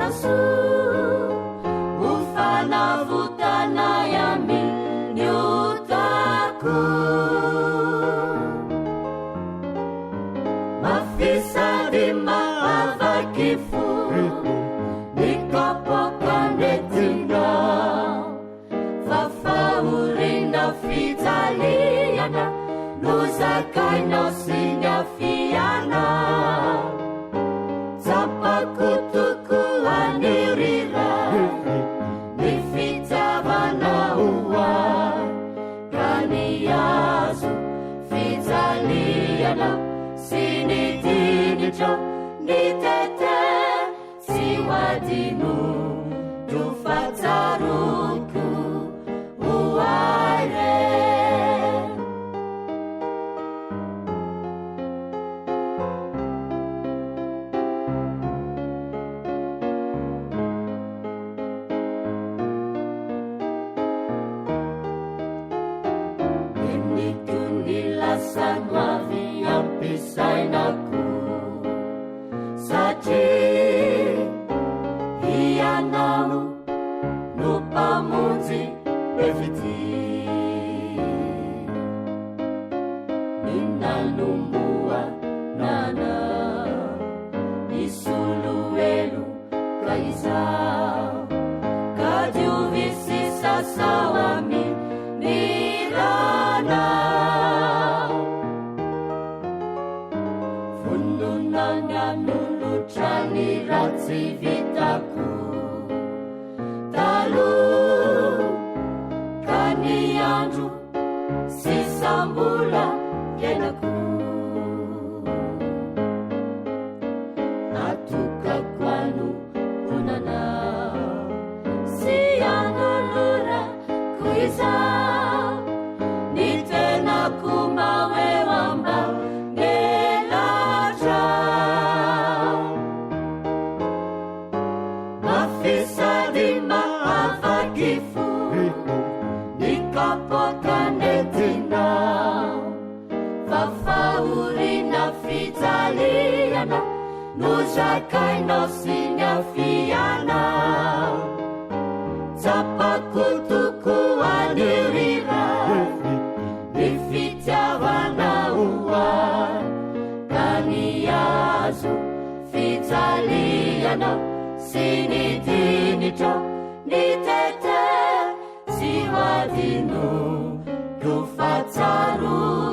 fanaso ufanavutanae aminyotako mafisady mahavakifo nikapokandetina fafaurina fitaliana nozakainao sinyafiana zapakutoko anirira nifitavanaua kaniazo fitaliana sinidinitro nitete siwadinu dufataroko uaire sanwavi ampisainaku satri ianamo no pamonjy bevity ninalomboa nana isoloelo ka izao ka diovisi sasao ami nirana nanolotrany ratsy vitako talo ka ny andro sy sambola fiainako natokako ano honana sy anolora ko izao ny tenako maoeo amba mafisady mahavakifo nikapokanetina fafaurina fitaliana nozakainao sinyafiana zapakutoko anirira nifitiavanaua kaniazo fitaliana sinidinitro nitete siwadino dufatsaro